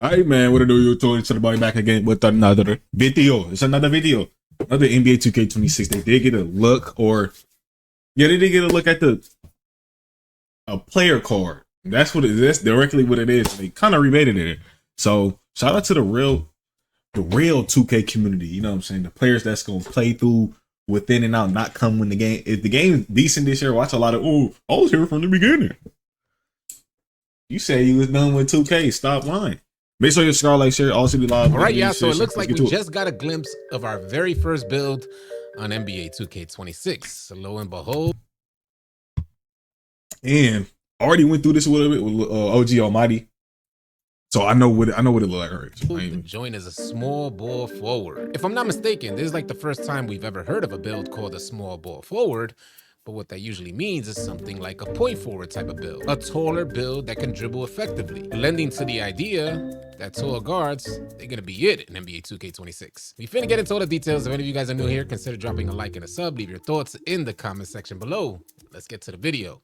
Alright, man, what do you told to the boy back again with another video. It's another video. Another NBA 2K26. They did get a look, or yeah, they did get a look at a player card. That's what it is. That's directly what it is. They kind of remade it. So shout out to the real 2K community. You know what I'm saying? The players that's gonna play through within and out, not come when the game. If the game's decent this year, watch a lot of. Oh, I was here from the beginning. You say you was done with 2K. Stop lying. Make sure you subscribe, like, share, all city live. All right, yeah. So it looks like we just got a glimpse of our very first build on NBA 2K26. So lo and behold, and I already went through this a little bit with OG Almighty, so I know what it looked like. Right, so the joint is a small ball forward. If I'm not mistaken, this is like the first time we've ever heard of a build called a small ball forward. But what that usually means is something like a point forward type of build, a taller build that can dribble effectively, lending to the idea that tall guards, they're gonna be it in NBA 2K26. We finna get into all the details. If any of you guys are new here, consider dropping a like and a sub. Leave your thoughts in the comment section below. Let's get to the video.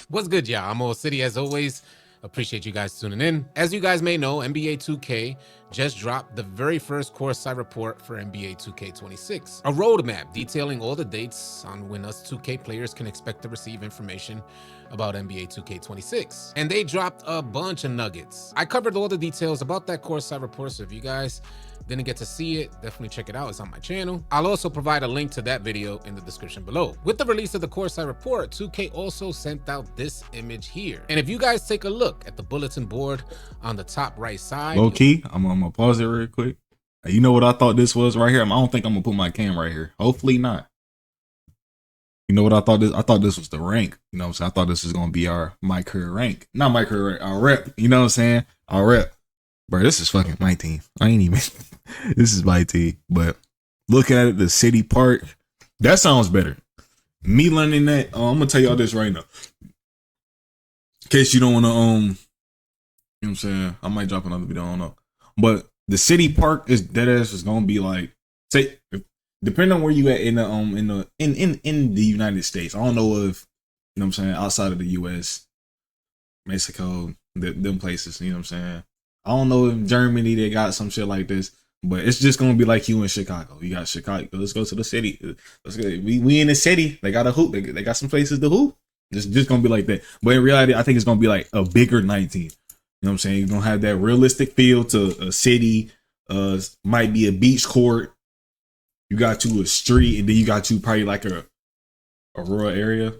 What's good, y'all? I'm All City as always. Appreciate you guys tuning in. As you guys may know, NBA 2K just dropped the very first courtside report for NBA 2K26, a roadmap detailing all the dates on when us 2K players can expect to receive information about NBA 2K26. And they dropped a bunch of nuggets. I covered all the details about that courtside report, so if you guys didn't get to see it, definitely check it out. It's on my channel. I'll also provide a link to that video in the description below. With the release of the courtside report, 2K also sent out this image here. And if you guys take a look at the bulletin board on the top right side, low key, I'm gonna pause it real quick. You know what I thought this was right here? I don't think I'm gonna put my cam right here. Hopefully not. You know what I thought? I thought this was the rank. You know what I'm saying? I thought this was gonna be my career rank, not my career rank, our rep. You know what I'm saying? Our rep. Bro, this is fucking my team. I ain't even. This is my team. But looking at it, the city park, that sounds better. Me learning that, I'm gonna tell y'all this right now. In case you don't wanna, you know what I'm saying? I might drop another video, I don't know. But the city park is dead ass is gonna be like, say, depending on where you at in the United States. I don't know if, you know what I'm saying, outside of the US, Mexico, them places, you know what I'm saying? I don't know if Germany they got some shit like this, but it's just gonna be like you in Chicago. You got Chicago. Let's go to the city. Let's go. We in the city. They got a hoop. They got some places to hoop. It's just gonna be like that. But in reality, I think it's gonna be like a bigger 19. You know what I'm saying? You're gonna have that realistic feel to a city. Might be a beach court. You got you a street, and then you got you probably like a rural area.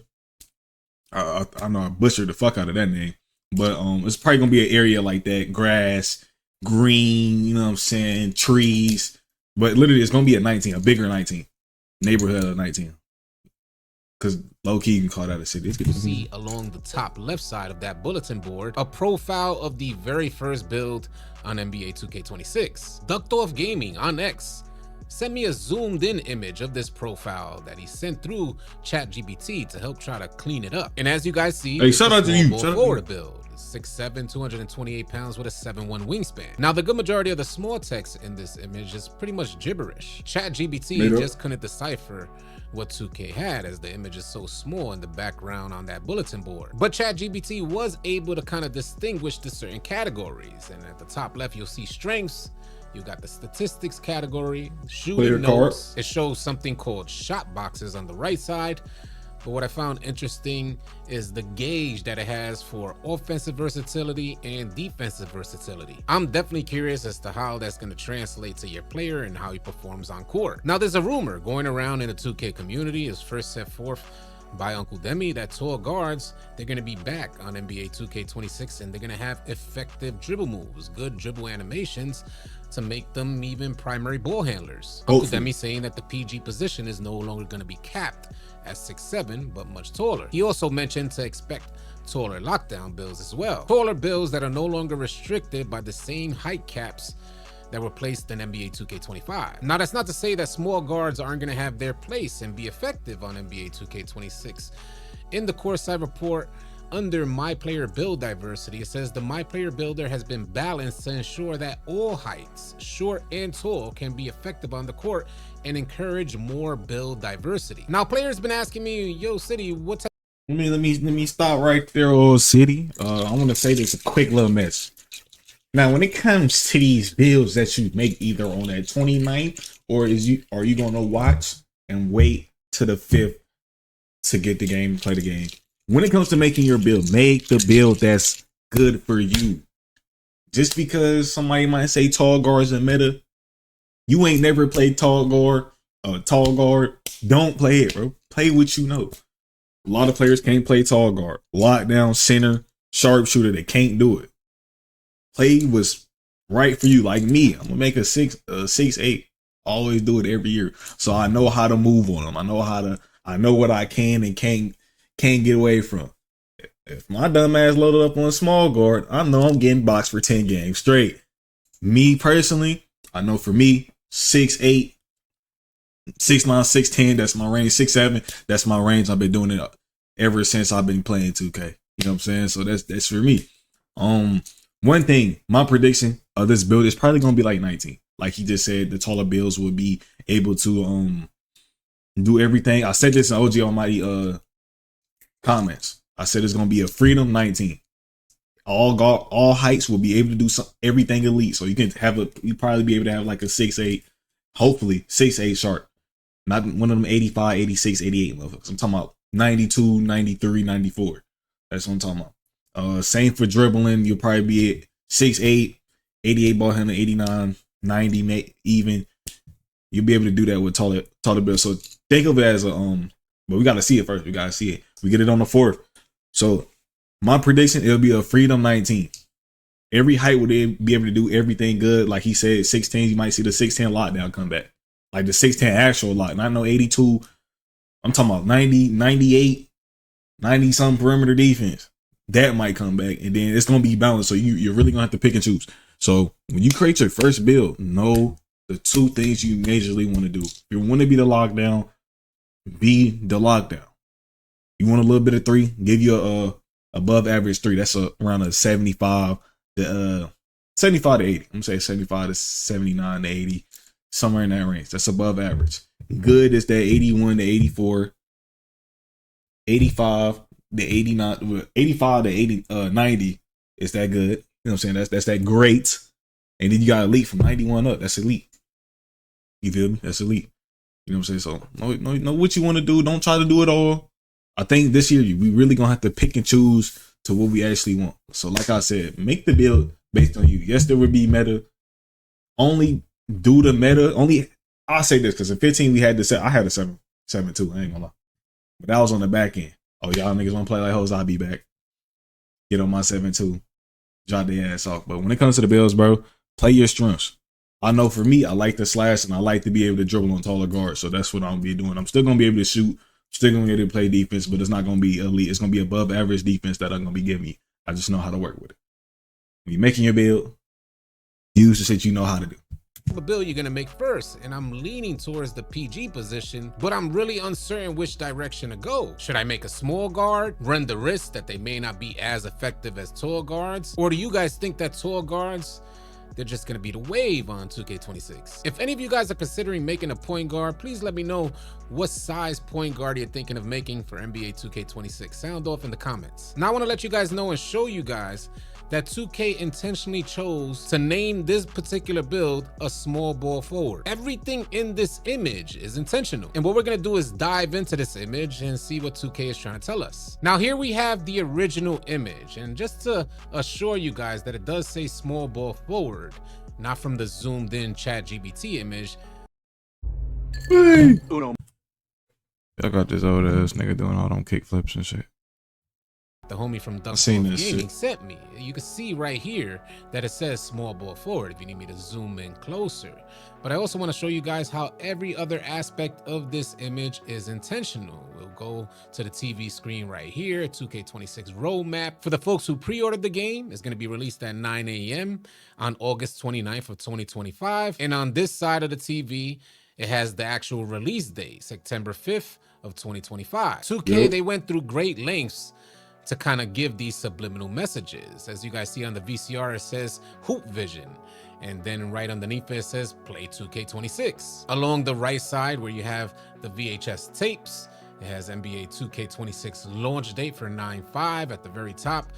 I know I butchered the fuck out of that name. But it's probably gonna be an area like that, grass, green, you know what I'm saying, trees. But literally, it's gonna be a 19, a bigger 19, neighborhood of 19. Cause low key, you can call that a city. You see along the top left side of that bulletin board a profile of the very first build on NBA 2K26. Ducked Off Gaming on X sent me a zoomed in image of this profile that he sent through ChatGPT to help try to clean it up. And as you guys see, hey, shout out to you. Forward build. 6'7", 228 pounds with a 7'1" wingspan. Now, the good majority of the small text in this image is pretty much gibberish. ChatGPT just couldn't decipher what 2K had, as the image is so small in the background on that bulletin board. But ChatGPT was able to kind of distinguish the certain categories. And at the top left, you'll see strengths. You got the statistics category, shooting notes. It shows something called shot boxes on the right side. But what I found interesting is the gauge that it has for offensive versatility and defensive versatility. I'm definitely curious as to how that's going to translate to your player and how he performs on court. Now, there's a rumor going around in the 2K community, is first set forth by Uncle Demi, that tall guards, they're going to be back on NBA 2K26 and they're going to have effective dribble moves, good dribble animations to make them even primary ball handlers. Uncle Demi saying that the PG position is no longer going to be capped at 6'7", but much taller. He also mentioned to expect taller lockdown builds as well. Taller builds that are no longer restricted by the same height caps that were placed in NBA 2K25. Now, that's not to say that small guards aren't going to have their place and be effective on NBA 2K26. In the courtside report, under My Player Build Diversity, it says the My Player Builder has been balanced to ensure that all heights, short and tall, can be effective on the court and encourage more build diversity. Now, players been asking me, yo, City, what type Let me stop right there, old city. I want to say this a quick little mess. Now, when it comes to these builds that you make either on that 29th or are you gonna watch and wait to the 5th to get the game, play the game? When it comes to making your build, make the build that's good for you. Just because somebody might say tall guards in meta, you ain't never played tall guard, don't play it, bro. Play what you know. A lot of players can't play tall guard, lockdown, center, sharpshooter. They can't do it. Play what's right for you. Like me, I'm gonna make a 6'8". Always do it every year, so I know how to move on them. I know what I can and can't get away from. If my dumb ass loaded up on a small guard, I know I'm getting boxed for 10 games straight. Me personally, I know for me, 6'8", 6'9", 6'10", that's my range. 6'7", that's my range. I've been doing it ever since I've been playing 2K. You know what I'm saying? So that's for me. One thing, my prediction of this build is probably gonna be like 19. Like he just said, the taller builds will be able to do everything. I said this in OG Almighty comments. I said it's gonna be a freedom 19. All heights will be able to do everything elite. So you can you probably be able to have like a 6'8", hopefully 6'8" sharp. Not one of them 85, 86, 88 motherfuckers. I'm talking about 92, 93, 94. That's what I'm talking about. Same for dribbling. You'll probably be at 6'8", 88 ball handler, 89, 90 even. You'll be able to do that with taller builds. So think of it as but we gotta see it first. We gotta see it. We get it on the 4th. So my prediction, it'll be a freedom 19. Every height will be able to do everything good. Like he said, 6'10", you might see the 6'10" lockdown come back. Like the 6'10" actual lock. Not no 82. I'm talking about 90, 98, 90 some perimeter defense. That might come back. And then it's gonna be balanced. So you're really gonna have to pick and choose. So when you create your first build, know the 2 things you majorly want to do. If you want to be the lockdown, be the lockdown. You want a little bit of 3, give you a above average 3. That's around a 75 to 75 to 80. I'm gonna say 75 to 79 to 80, somewhere in that range. That's above average. Good is that 81 to 84, 85 to 89, 85 to 80, 90 is that good. You know what I'm saying? That's that great. And then you got elite from 91 up. That's elite. You feel me? That's elite. You know what I'm saying? So know what you want to do. Don't try to do it all. I think this year we really gonna have to pick and choose to what we actually want. So like I said, make the build based on you. Yes, there would be meta. Only do the meta. I'll say this because in 15 we had I had a 7-2. I ain't gonna lie, but that was on the back end. Oh, y'all niggas want to play like hoes? I'll be back. Get on my 7-2. Jot their ass off. But when it comes to the builds, bro, play your strengths. I know for me, I like to slash and I like to be able to dribble on taller guards. So that's what I'm gonna be doing. I'm still gonna be able to shoot. Still gonna be able to play defense, but it's not gonna be elite. It's gonna be above average defense that I'm gonna be giving you. I just know how to work with it. When you're making your build, use the shit you know how to do. The build you're gonna make first, and I'm leaning towards the PG position, but I'm really uncertain which direction to go. Should I make a small guard, run the risk that they may not be as effective as tall guards, or do you guys think that tall guards, they're just gonna be the wave on 2K26? If any of you guys are considering making a point guard, please let me know what size point guard you're thinking of making for NBA 2K26. Sound off in the comments. Now I wanna let you guys know and show you guys that 2K intentionally chose to name this particular build a small ball forward. Everything in this image is intentional. And what we're gonna do is dive into this image and see what 2K is trying to tell us. Now here we have the original image, and just to assure you guys that it does say small ball forward, not from the zoomed in ChatGPT image. Hey. I got this old ass nigga doing all them kick flips and shit. The homie from Dunk Gaming sent me. You can see right here that it says small ball forward if you need me to zoom in closer. But I also want to show you guys how every other aspect of this image is intentional. We'll go to the TV screen right here, 2K26 roadmap. For the folks who pre-ordered the game, it's going to be released at 9 a.m. on August 29th of 2025. And on this side of the TV, it has the actual release date, September 5th of 2025. 2K, they went through great lengths to kind of give these subliminal messages. As you guys see on the VCR, it says Hoop Vision. And then right underneath it says Play 2K26. Along the right side where you have the VHS tapes, It has NBA 2K26 launch date for 9/5 at the very top.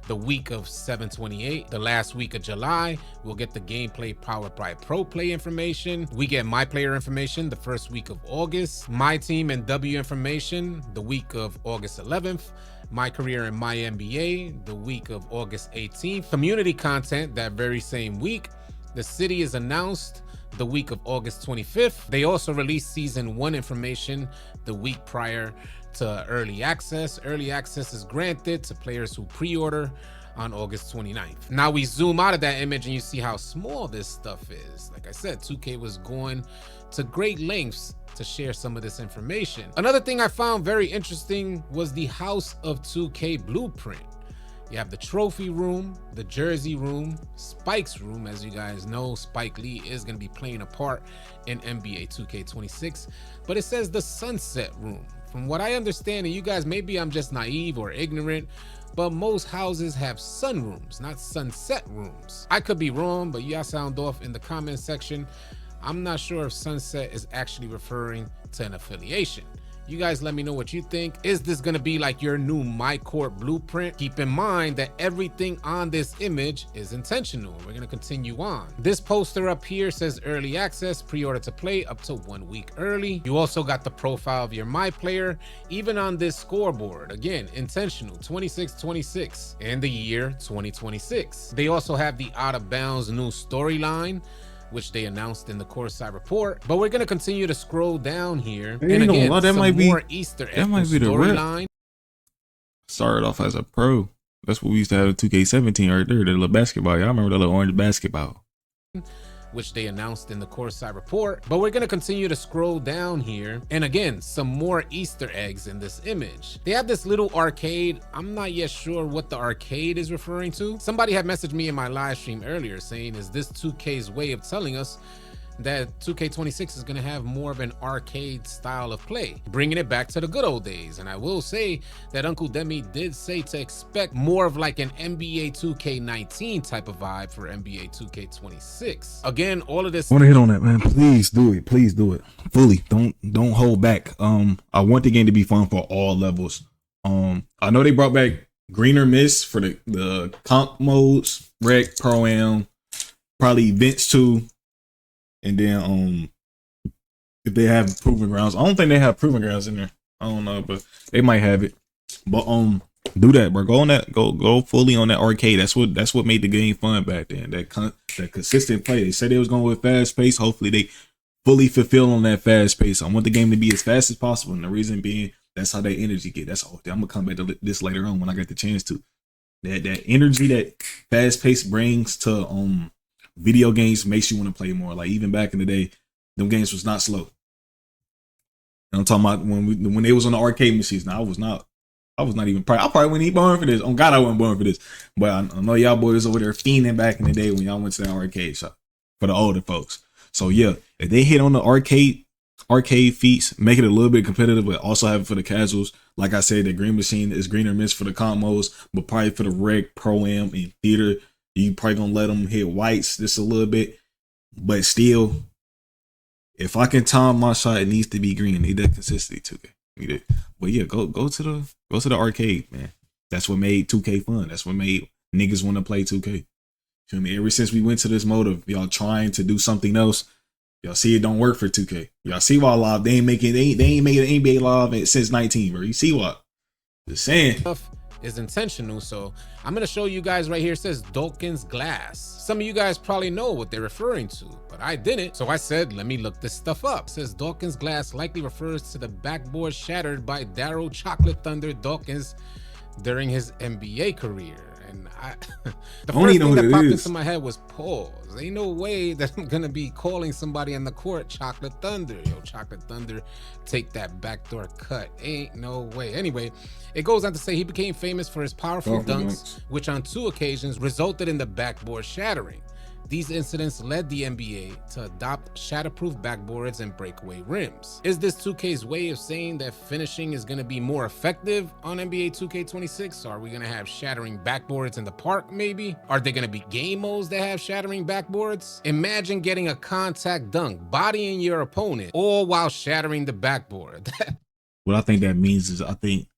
The week of 7/28, the last week of July, we'll get the gameplay powered by pro play information. We get my player information the first week of August, my team and W information the week of August 11th, my career in my NBA the week of August 18th, community content that very same week. The city is announced the week of August 25th. They also released season 1 information the week prior to early access. Early access is granted to players who pre-order on August 29th. Now we zoom out of that image and you see how small this stuff is. Like I said, 2K was going to great lengths to share some of this information. Another thing I found very interesting was the House of 2K blueprint. You have the trophy room, the jersey room, Spike's room. As you guys know, Spike Lee is going to be playing a part in NBA 2K26, but it says the sunset room. From what I understand, and you guys, maybe I'm just naive or ignorant, but most houses have sunrooms, not sunset rooms. I could be wrong, but y'all sound off in the comment section. I'm not sure if sunset is actually referring to an affiliation. You guys let me know what you think. Is this gonna be like your new My Court blueprint? Keep in mind that everything on this image is intentional. We're gonna continue on. This poster up here says early access, pre-order to play up to 1 week early. You also got the profile of your My Player, even on this scoreboard. Again, intentional, 26-26 and the year 2026. They also have the Out of Bounds new storyline, which they announced in the courtside report. But we're gonna continue to scroll down here. Hey, and again, that some might be, more Easter egg that might be the storyline. Started off as a pro. That's what we used to have in 2K17 right there, the little basketball. Y'all remember that little orange basketball? Which they announced in the courtside report. But we're gonna continue to scroll down here. And again, some more Easter eggs in this image. They have this little arcade. I'm not yet sure what the arcade is referring to. Somebody had messaged me in my live stream earlier saying, is this 2K's way of telling us that 2K26 is going to have more of an arcade style of play, bringing it back to the good old days? And I will say that Uncle Demi did say to expect more of like an NBA 2K19 type of vibe for NBA 2K26. Again, all of this. I want to hit on that, man. Please do it. Please do it fully. Don't hold back. I want the game to be fun for all levels. I know they brought back greener mist for the comp modes, rec, pro am, probably events too. And then if they have proving grounds, I don't think they have proving grounds in there. I don't know, but they might have it. But do that, bro. Go on that. Go fully on that arcade. That's what made the game fun back then. That consistent play. They said they was going with fast pace. Hopefully they fully fulfill on that fast pace. I want the game to be as fast as possible, and the reason being that's how that energy get. That's all. I'm gonna come back to this later on when I get the chance to. That energy that fast pace brings to video games makes you want to play more. Like even back in the day, them games was not slow. And I'm talking about when they was on the arcade machines. Now I was not even probably. I probably wasn't even born for this. On God, I wasn't born for this. But I know y'all boys over there fiending back in the day when y'all went to that arcade shop for the older folks. So yeah, if they hit on the arcade feats, make it a little bit competitive, but also have it for the casuals. Like I said, the green machine is greener mist for the comp modes, but probably for the rec, pro am, and theater, you probably gonna let them hit whites just a little bit. But still, if I can time my shot, it needs to be green. I need that consistency too. Need it. But yeah, go to the arcade, man. That's what made 2K fun. That's what made niggas want to play 2K. Feel me? Ever since we went to this mode of y'all trying to do something else, y'all see it don't work for 2K. Y'all see why live they ain't made an NBA live since 19, bro. You see what? Just saying. Is intentional. So I'm gonna show you guys right here. It says Dawkins Glass. Some of you guys probably know what they're referring to, but I didn't. So I said, let me look this stuff up. It says Dawkins Glass likely refers to the backboard shattered by Daryl Chocolate Thunder Dawkins during his NBA career. And the first thing that popped into my head was pause. Ain't no way that I'm gonna be calling somebody on the court Chocolate Thunder. Yo, Chocolate Thunder, take that backdoor cut. Ain't no way. Anyway, it goes on to say he became famous for his powerful dunks, which on 2 occasions resulted in the backboard shattering. These incidents led the NBA to adopt shatterproof backboards and breakaway rims. Is this 2K's way of saying that finishing is going to be more effective on NBA 2K26? Are we going to have shattering backboards in the park maybe? Are there going to be game modes that have shattering backboards? Imagine getting a contact dunk, bodying your opponent, all while shattering the backboard. what I think that means is I think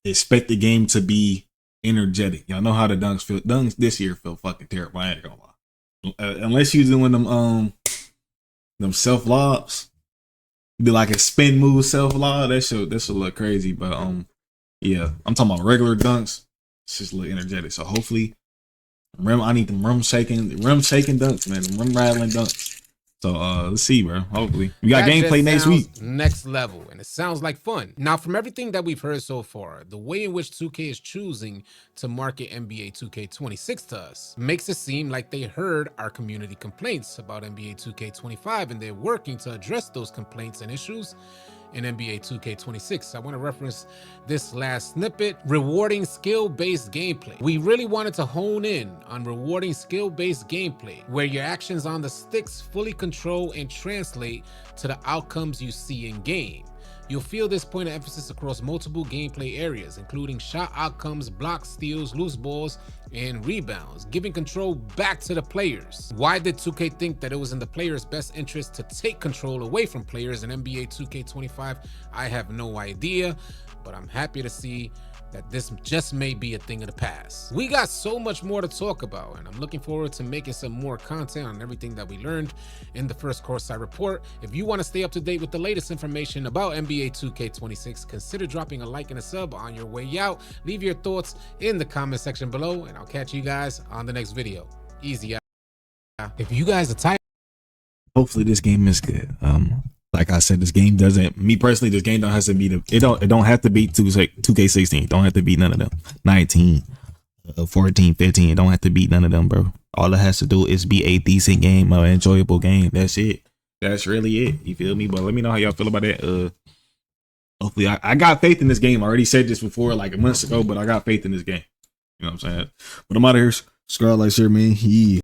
expect the game to be energetic. Y'all know how the dunks feel. Dunks this year feel fucking terrible. I ain't gonna lie. Unless you doing them self lobs, you do like a spin move self lob. That should look crazy. But yeah, I'm talking about regular dunks. It's just look energetic. So hopefully, I need them rim shaking dunks, man. Them rim rattling dunks. So let's see, bro. Hopefully, we got gameplay next week. Next level, and it sounds like fun. Now, from everything that we've heard so far, the way in which 2K is choosing to market NBA 2K26 to us makes it seem like they heard our community complaints about NBA 2K25, and they're working to address those complaints and issues in NBA 2K26. I want to reference this last snippet, rewarding skill-based gameplay. We really wanted to hone in on rewarding skill-based gameplay, where your actions on the sticks fully control and translate to the outcomes you see in game. You'll feel this point of emphasis across multiple gameplay areas, including shot outcomes, blocks, steals, loose balls, and rebounds, giving control back to the players. Why did 2K think that it was in the players' best interest to take control away from players in NBA 2K25? I have no idea, but I'm happy to see that this just may be a thing of the past. We got so much more to talk about, and I'm looking forward to making some more content on everything that we learned in the first Courtside Report. If you want to stay up to date with the latest information about NBA 2K26, consider dropping a like and a sub on your way out. Leave your thoughts in the comment section below, and I'll catch you guys on the next video. Easy out. If you guys are tired, hopefully this game is good. Like I said, this game doesn't, me personally, this game don't have to be it don't have to be 2K16. Don't have to beat none of them. 19, 14, 15. It don't have to beat none of them, bro. All it has to do is be a decent game, an enjoyable game. That's it. That's really it. You feel me? But let me know how y'all feel about that. Hopefully, I got faith in this game. I already said this before, like a month ago, but I got faith in this game. You know what I'm saying? But I'm out of here. Subscribe, like, share, man. Yeah.